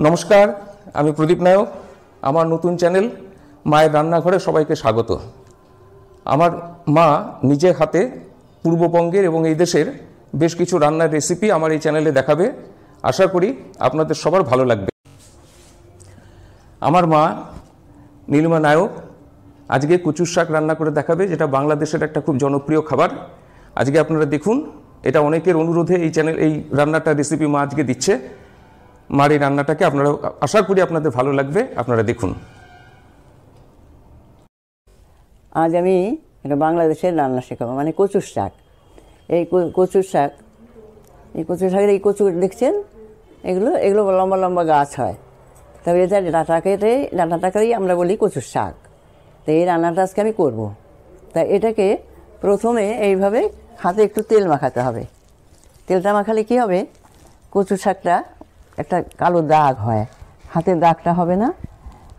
নমস্কার, আমি প্রদীপ নায়ক। আমার নতুন চ্যানেল মায়ের রান্নাঘরে সবাইকে স্বাগত। আমার মা নিজের হাতে পূর্ববঙ্গের এবং এই দেশের বেশ কিছু রান্নার রেসিপি আমার এই চ্যানেলে দেখাবে। আশা করি আপনাদের সবার ভালো লাগবে। আমার মা নীলিমা নায়ক আজকে কচুর শাক রান্না করে দেখাবে, যেটা বাংলাদেশের একটা খুব জনপ্রিয় খাবার। আজকে আপনারা দেখুন, এটা অনেকের অনুরোধে এই রান্নাটা রেসিপি মা আজকে দিচ্ছে। মার এই রান্নাটাকে আপনারা আশা করি আপনাদের ভালো লাগবে, আপনারা দেখুন। আজ আমি এটা বাংলাদেশের রান্না শেখাবো, মানে কচুর শাক। এই কচুর শাকের এই কচু দেখছেন, এগুলো লম্বা লম্বা গাছ হয়। তবে এটা ডাঁটাটাকেই আমরা বলি কচুর শাক। তো এই রান্নাটা আজকে আমি করবো। তা এটাকে প্রথমে এইভাবে হাতে একটু তেল মাখাতে হবে। তেলটা মাখালে কী হবে, কচুর শাকটা একটা কালো দাগ হয়, হাতের দাগটা হবে না,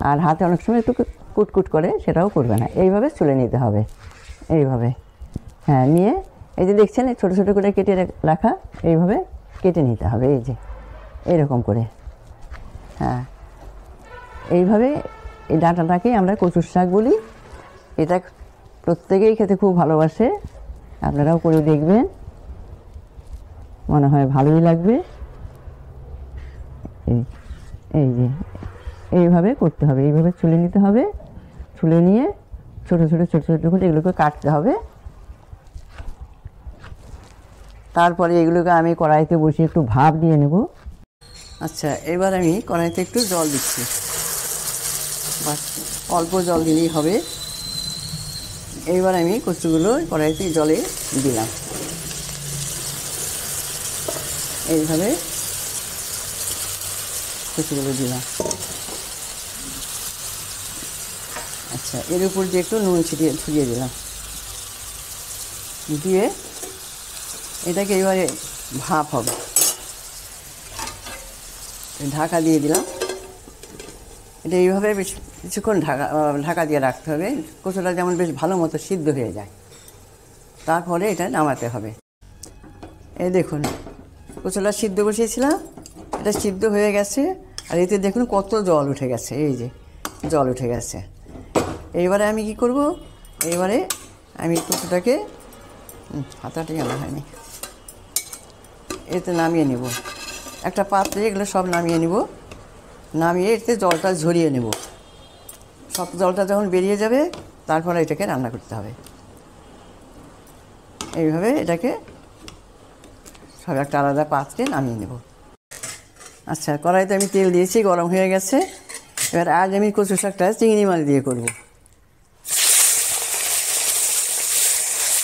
আর হাতে অনেক সময় একটু কুটকুট করে সেটাও করবে না। এইভাবে চুলে নিতে হবে, এইভাবে। হ্যাঁ, নিয়ে এই যে দেখছেন ছোটো ছোটো করে কেটে রাখা, এইভাবে কেটে নিতে হবে, এই যে এইরকম করে। হ্যাঁ, এইভাবে এই ডাঁটাটাকেই আমরা কচুর শাক বলি। এটা প্রত্যেকেই খেতে খুব ভালোবাসে, আপনারাও করে দেখবেন, মনে হয় ভালোই লাগবে। এই যে এইভাবে করতে হবে, এইভাবে ছুলে নিতে হবে। ছুলে নিয়ে ছোটো ছোটো করে এগুলোকে কাটতে হবে। তারপরে এগুলোকে আমি কড়াইতে বসিয়ে একটু ভাপ দিয়ে নেব। আচ্ছা, এবার আমি কড়াইতে একটু জল দিচ্ছি, বাস অল্প জল দিলেই হবে। এইবার আমি কচুগুলো কড়াইতে জলে দিলাম, এইভাবে কচুগুলো দিলাম। আচ্ছা, এর উপর দিয়ে একটু নুন ছড়িয়ে দিলাম, দিয়ে এটাকে এবারে ভাপ হবে, ঢাকা দিয়ে দিলাম। এটা এইভাবে বেশ কিছুক্ষণ ঢাকা দিয়ে রাখতে হবে, কচুটা যেমন বেশ ভালো মতো সিদ্ধ হয়ে যায়। তারপরে এটা নামাতে হবে। এই দেখুন, কচুটা সিদ্ধ বসিয়েছিলাম, এটা সিদ্ধ হয়ে গেছে। আর এতে দেখুন কত জল উঠে গেছে, এই যে জল উঠে গেছে। এইবারে আমি কি করব, এইবারে আমি কচুটাকে হাতাটি আনা হয়নি, এতে নামিয়ে নেব। একটা পাত্রে এগুলো সব নামিয়ে নেব, নামিয়ে এতে জলটা ঝরিয়ে নেব। সব জলটা যখন বেরিয়ে যাবে, তারপরে এটাকে রান্না করতে হবে। এইভাবে এটাকে সব একটা আলাদা পাত্রে নামিয়ে নেব। আচ্ছা, কড়াইতে আমি তেল দিয়েছি, গরম হয়ে গেছে। এবার আজ আমি কচু শাকটা চিংড়ি মাছ দিয়ে করব।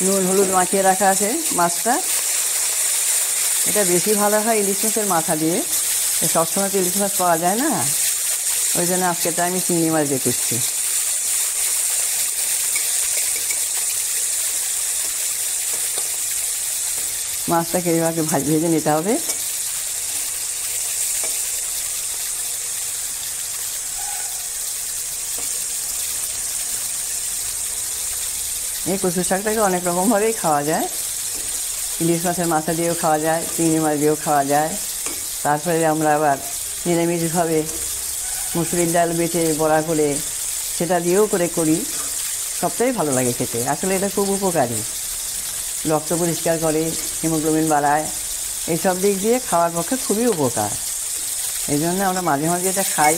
নুন হলুদ মাখিয়ে রাখা আছে মাছটা। এটা বেশি ভালো হয় ইলিশ মাছের মাথা দিয়ে, সবসময় তো ইলিশ মাছ পাওয়া যায় না, ওই জন্য আজকেটা আমি চিংড়ি মাছ দিয়ে করছি। মাছটাকে এইভাবে ভেজে নিতে হবে। এই কচু শাকটাকে অনেক রকমভাবেই খাওয়া যায়। ইলিশ মাছের মাথা দিয়েও খাওয়া যায়, চিংড়ি মাছ দিয়েও খাওয়া যায়। তারপরে আমরা আবার নিরামিষভাবে মুসুরির ডাল বেটে বড়া করে সেটা দিয়েও করি। সবটাই ভালো লাগে খেতে। আসলে এটা খুব উপকারী, রক্ত পরিষ্কার করে, হিমোগ্লোবিন বাড়ায়, এইসব দিক দিয়ে খাওয়ার পক্ষে খুবই উপকার। এই জন্য আমরা মাঝে মাঝে এটা খাই।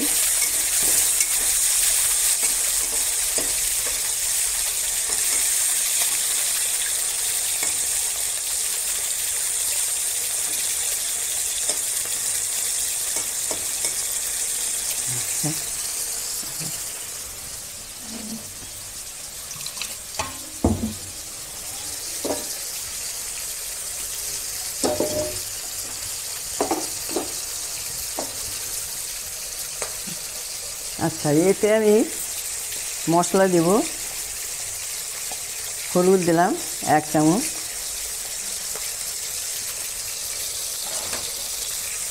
আচ্ছা, এতে আমি মশলা দেব। হলুদ দিলাম 1 চামচ।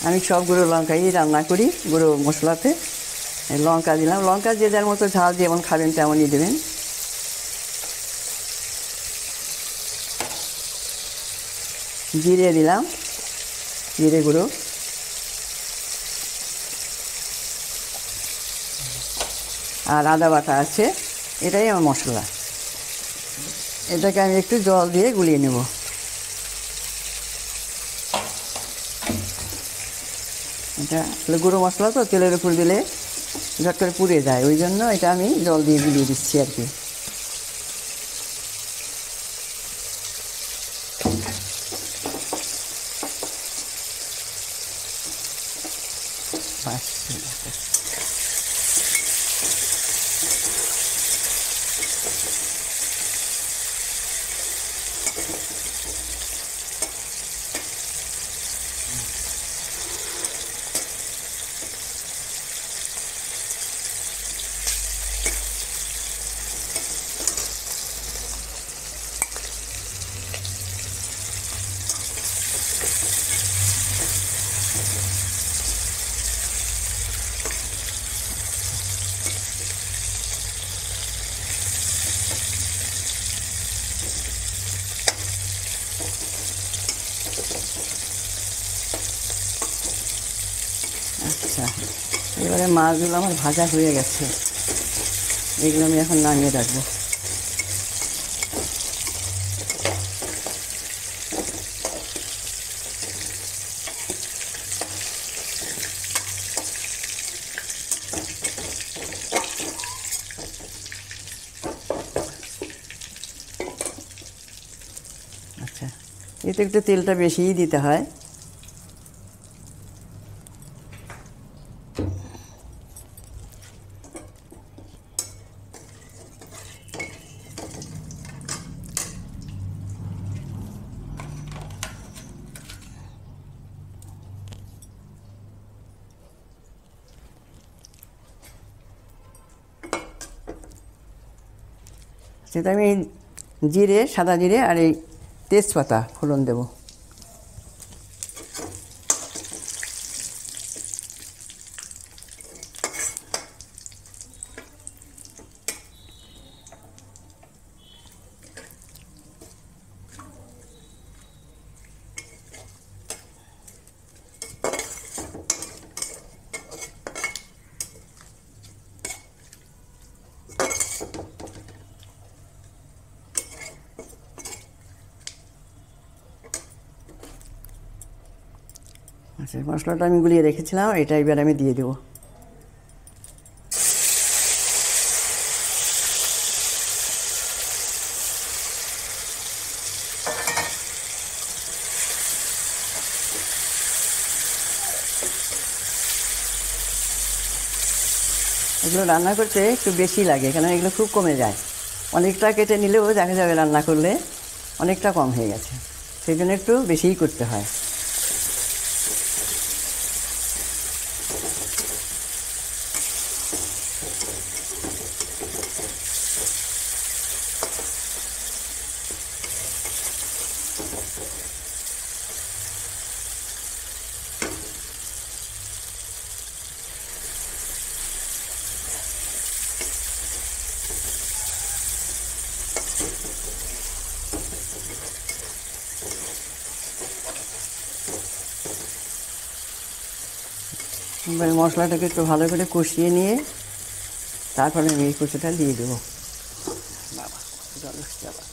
আমি সব গুঁড়ো লঙ্কাই রান্না করি, গুঁড়ো মশলাতে। লঙ্কা দিলাম, লঙ্কা যে যার মতো ঝাল যেমন খাবেন তেমনই দেবেন। জিরে দিলাম, জিরে গুঁড়ো। আর আদা বাটা আছে, এটাই আমার মশলা। এটাকে আমি একটু জল দিয়ে গুলিয়ে নেব। এটা গুঁড়ো মশলা তো, তেলের উপর দিলে ঝট করে পুড়ে যায়, ওই জন্য এটা আমি জল দিয়ে গুলিয়ে দিচ্ছি আর কি। আচ্ছা, এবারে মাছগুলো আমার ভাজা হয়ে গেছে, এগুলো আমি এখন নামিয়ে রাখবো। আচ্ছা, এতে একটু তেলটা বেশিই দিতে হয়। সেটা আমি জিরে, সাদা জিরে আর এই তেজপাতা ফোড়ন দেব। আচ্ছা, মশলাটা আমি গুলিয়ে রেখেছিলাম, এটা এবার আমি দিয়ে দেবো। এগুলো রান্না করতে একটু বেশি লাগে, কারণ এগুলো খুব কমে যায়। অনেকটা কেটে নিলেও দেখা যাবে রান্না করলে অনেকটা কম হয়ে গেছে, সেই জন্য একটু বেশিই করতে হয়। এবার মশলাটাকে একটু ভালো করে কষিয়ে নিয়ে তারপরে আমি এই কচুটা দিয়ে দেবো। বাবা, জল উঠছে আবার।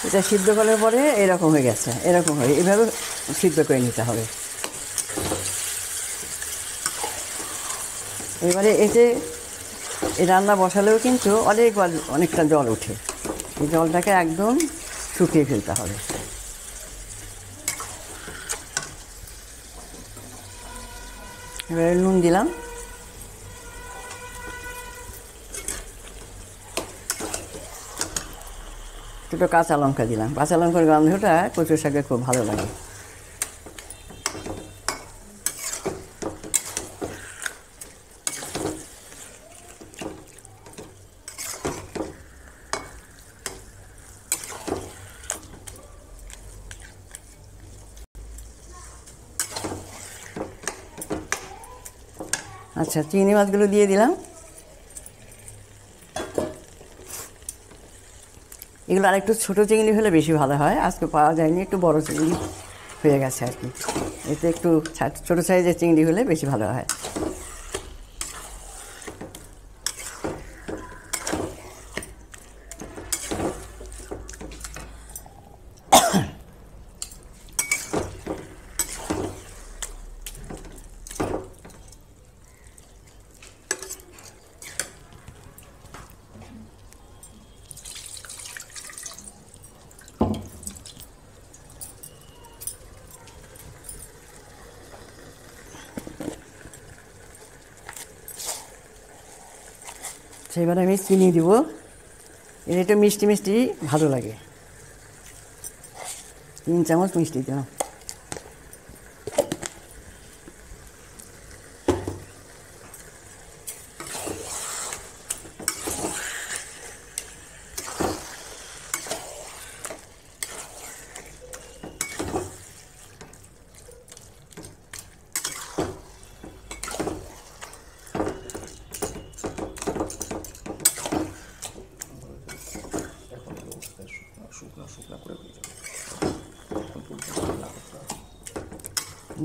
এটা সিদ্ধ করার পরে এরকম হয়ে গেছে, এরকম হয়, এভাবে সিদ্ধ করে নিতে হবে। এবারে এতে এই রান্না বসালেও কিন্তু অনেকটা জল ওঠে, এই জলটাকে একদম শুকিয়ে ফেলতে হবে। এবারে নুন দিলাম, দুটো কাঁচা লঙ্কা দিলাম। কাঁচা লঙ্কার গন্ধটা কচুর শাকে খুব ভালো লাগে। আচ্ছা, চিংড়ি মাছগুলো দিয়ে দিলাম। এগুলো আরেকটু ছোটো চিংড়ি হলে বেশি ভালো হয়, আজকে পাওয়া যায়নি, একটু বড় চিংড়ি হয়ে গেছে আর কি। এতে একটু ছোটো সাইজের চিংড়ি হলে বেশি ভালো হয়। সেবার আমি চিনি দিব, এর একটু মিষ্টি মিষ্টি ভালো লাগে। 3 চামচ মিষ্টি দিলাম।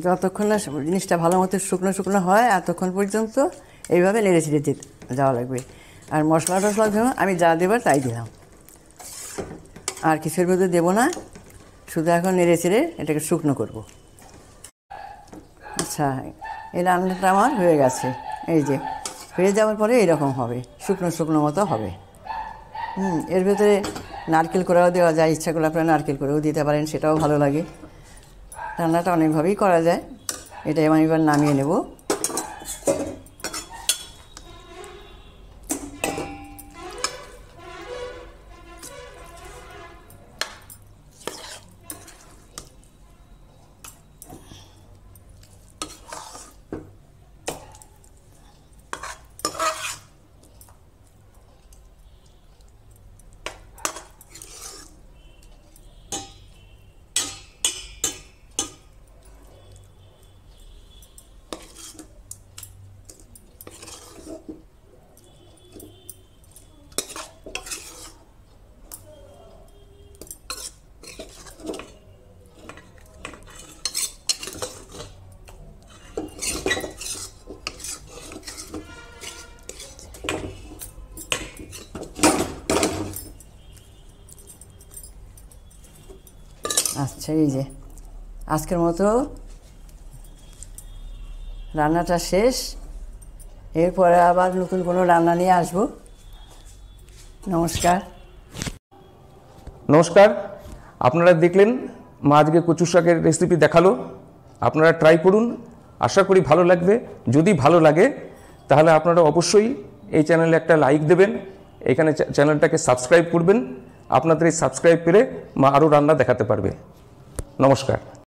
যতক্ষণ না জিনিসটা ভালো মতো শুকনো শুকনো হয় এতক্ষণ পর্যন্ত এইভাবে নেড়ে ছেড়ে যাওয়া লাগবে। আর মশলা টশলা ধরুন আমি যা দেবার তাই দিলাম, আর কিছুর মধ্যে দেবো না, শুধু এখন নেড়ে ছেড়ে এটাকে শুকনো করব। আচ্ছা, এই রান্নাটা আমার হয়ে গেছে। এই যে হয়ে যাওয়ার পরে এরকম হবে, শুকনো শুকনো মতো হবে। এর ভেতরে নারকেল করেও দেওয়া যায়, ইচ্ছা করলে আপনারা নারকেল করেও দিতে পারেন, সেটাও ভালো লাগে। রান্নাটা অনেকভাবেই করা যায়। এটাই আমি এবার নামিয়ে নেব। আচ্ছা, এই যে আজকের মতো রান্নাটা শেষ। এরপরে আবার নতুন কোনো রান্না নিয়ে আসবো। নমস্কার। নমস্কার, আপনারা দেখলেন মা আজকে কচু শাকের রেসিপি দেখালো। আপনারা ট্রাই করুন, আশা করি ভালো লাগবে। যদি ভালো লাগে তাহলে আপনারা অবশ্যই এই চ্যানেলে একটা লাইক দেবেন, এখানে চ্যানেলটাকে সাবস্ক্রাইব করবেন। আপনাদের এই সাবস্ক্রাইব পেলে মা আরও রান্না দেখাতে পারবে। নমস্কার।